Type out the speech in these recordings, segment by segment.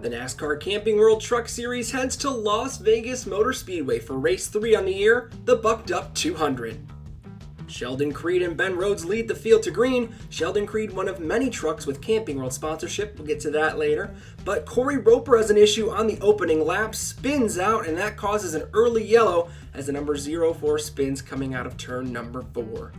The NASCAR Camping World Truck Series heads to Las Vegas Motor Speedway for race 3 on the year, the Bucked Up 200. Sheldon Creed and Ben Rhodes lead the field to green. Sheldon Creed, one of many trucks with Camping World sponsorship, we'll get to that later. But Corey Roper has an issue on the opening lap, spins out, and that causes an early yellow as the number 04 spins coming out of turn number 4.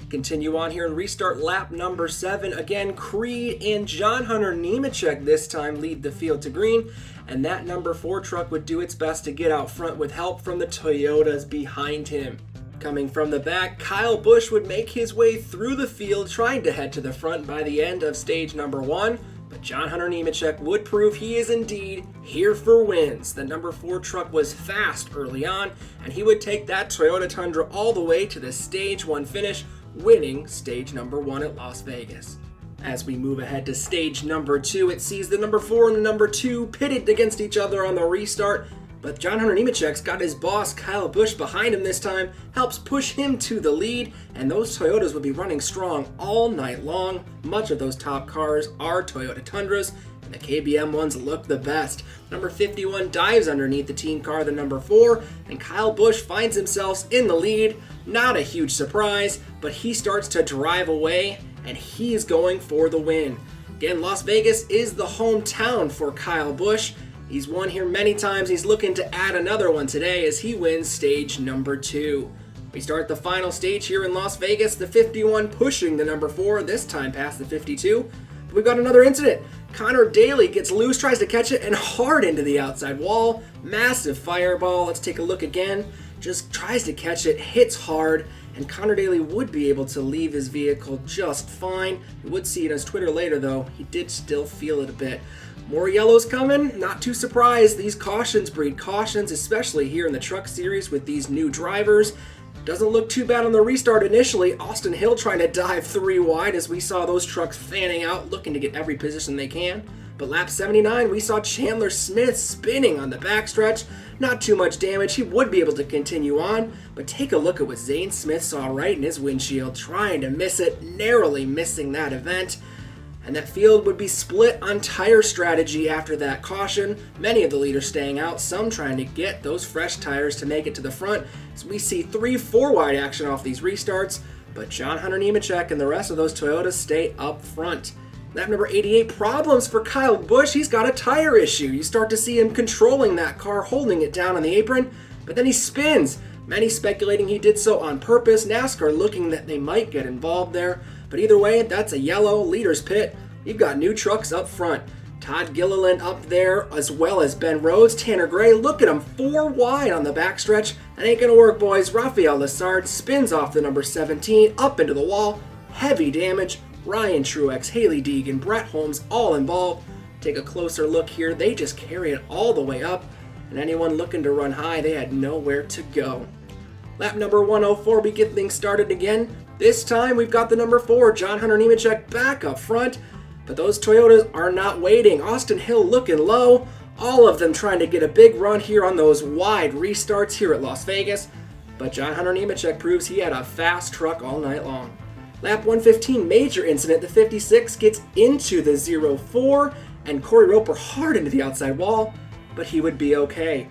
Continue on here and restart lap number 7. Again, Creed and John Hunter Nemechek this time lead the field to green, and that number 4 truck would do its best to get out front with help from the Toyotas behind him. Coming from the back, Kyle Busch would make his way through the field trying to head to the front by the end of stage number 1, but John Hunter Nemechek would prove he is indeed here for wins. The number 4 truck was fast early on, and he would take that Toyota Tundra all the way to the stage 1 finish, winning stage number 1 at Las Vegas. As we move ahead to stage number 2, it sees the number 4 and the number 2 pitted against each other on the restart, but John Hunter Nemechek's got his boss Kyle Busch behind him this time, helps push him to the lead, and those Toyotas will be running strong all night long. Much of those top cars are Toyota Tundras, and the KBM ones look the best. Number 51 dives underneath the team car, the number 4, and Kyle Busch finds himself in the lead. Not a huge surprise, but he starts to drive away, and he's going for the win. Again, Las Vegas is the hometown for Kyle Busch. He's won here many times. He's looking to add another one today as he wins stage number 2. We start the final stage here in Las Vegas, the 51 pushing the number 4, this time past the 52. But we've got another incident. Connor Daly gets loose, tries to catch it, and hard into the outside wall. Massive fireball. Let's take a look again. Just tries to catch it, hits hard, and Connor Daly would be able to leave his vehicle just fine. You would see it on his Twitter later, though. He did still feel it a bit. More yellows coming? Not too surprised. These cautions breed cautions, especially here in the Truck Series with these new drivers. Doesn't look too bad on the restart initially. Austin Hill trying to dive 3 wide as we saw those trucks fanning out, looking to get every position they can. But lap 79, we saw Chandler Smith spinning on the backstretch. Not too much damage. He would be able to continue on, but take a look at what Zane Smith saw right in his windshield, trying to miss it, narrowly missing that event. And that field would be split on tire strategy after that caution. Many of the leaders staying out, some trying to get those fresh tires to make it to the front. So we see 3-4 wide action off these restarts, but John Hunter Nemechek and the rest of those Toyotas stay up front. Lap number 88, problems for Kyle Busch. He's got a tire issue. You start to see him controlling that car, holding it down on the apron, but then he spins. Many speculating he did so on purpose. NASCAR looking that they might get involved there. But either way, that's a yellow. Leaders pit. You've got new trucks up front. Todd Gilliland up there, as well as Ben Rhodes. Tanner Gray, look at him, 4 wide on the backstretch. That ain't gonna work, boys. Rafael Lessard spins off the number 17, up into the wall. Heavy damage. Ryan Truex, Haley Deegan, Brett Holmes, all involved. Take a closer look here. They just carry it all the way up. And anyone looking to run high, they had nowhere to go. Lap number 104, we get things started again. This time we've got the number 4, John Hunter Nemechek, back up front. But those Toyotas are not waiting. Austin Hill looking low. All of them trying to get a big run here on those wide restarts here at Las Vegas. But John Hunter Nemechek proves he had a fast truck all night long. Lap 115, major incident. The 56 gets into the 04, and Corey Roper hard into the outside wall, but he would be okay.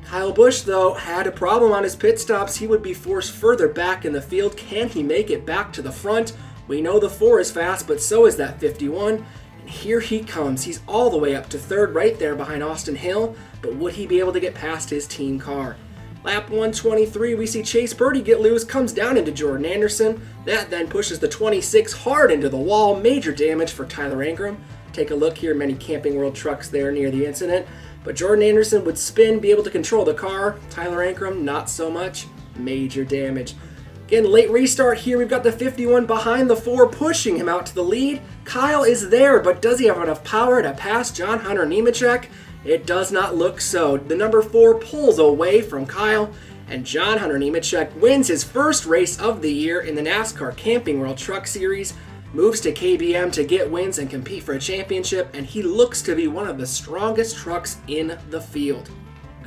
Kyle Busch, though, had a problem on his pit stops. He would be forced further back in the field. Can he make it back to the front? We know the 4 is fast, but so is that 51. And here he comes. He's all the way up to 3rd, right there behind Austin Hill, but would he be able to get past his team car? Lap 123, we see Chase Birdie get loose, comes down into Jordan Anderson. That then pushes the 26 hard into the wall. Major damage for Tyler Ankrum. Take a look here, many Camping World trucks there near the incident. But Jordan Anderson would spin, be able to control the car. Tyler Ankrum, not so much. Major damage. Again, late restart here. We've got the 51 behind the 4, pushing him out to the lead. Kyle is there, but does he have enough power to pass John Hunter Nemechek? It does not look so. The number 4 pulls away from Kyle, and John Hunter Nemechek wins his first race of the year in the NASCAR Camping World Truck Series, moves to KBM to get wins and compete for a championship, and he looks to be one of the strongest trucks in the field.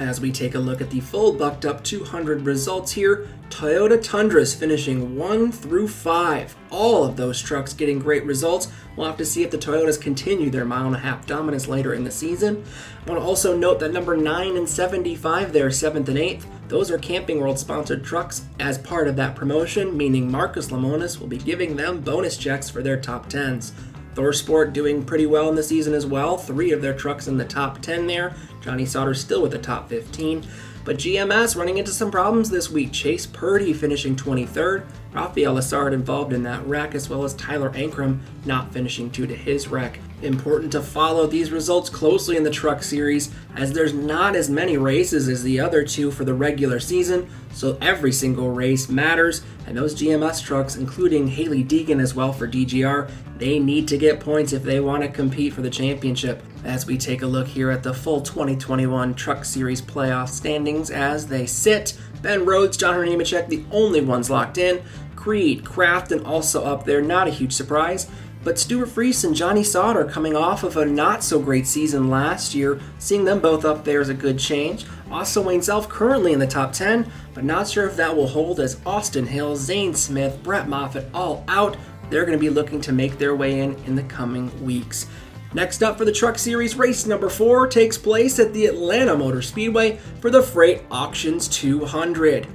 As we take a look at the full Bucked Up 200 results here, Toyota Tundras finishing 1 through 5. All of those trucks getting great results. We'll have to see if the Toyotas continue their mile-and-a-half dominance later in the season. I want to also note that number 9 and 75 there, 7th and 8th, those are Camping World sponsored trucks as part of that promotion, meaning Marcus Lemonis will be giving them bonus checks for their top 10s. ThorSport doing pretty well in the season as well. 3 of their trucks in the top 10 there. Johnny Sauter still with the top 15. But GMS running into some problems this week. Chase Purdy finishing 23rd. Rafael Lessard involved in that wreck, as well as Tyler Ankrum not finishing due to his wreck. Important to follow these results closely in the Truck Series, as there's not as many races as the other two for the regular season, so every single race matters, and those GMS trucks, including Haley Deegan as well for DGR, they need to get points if they want to compete for the championship. As we take a look here at the full 2021 Truck Series playoff standings as they sit, Ben Rhodes, John Nemechek, the only ones locked in. Creed, Crafton also up there, not a huge surprise. But Stuart Friese and Johnny Sauter coming off of a not-so-great season last year, seeing them both up there is a good change. Also Wayne Self currently in the top 10, but not sure if that will hold as Austin Hill, Zane Smith, Brett Moffitt all out. They're going to be looking to make their way in the coming weeks. Next up for the Truck Series, race number 4 takes place at the Atlanta Motor Speedway for the Freight Auctions 200.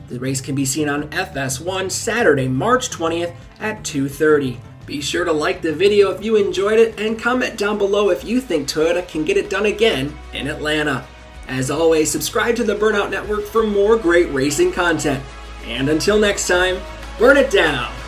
The race can be seen on FS1 Saturday, March 20th at 2:30. Be sure to like the video if you enjoyed it and comment down below if you think Toyota can get it done again in Atlanta. As always, subscribe to the Burnout Network for more great racing content. And until next time, burn it down!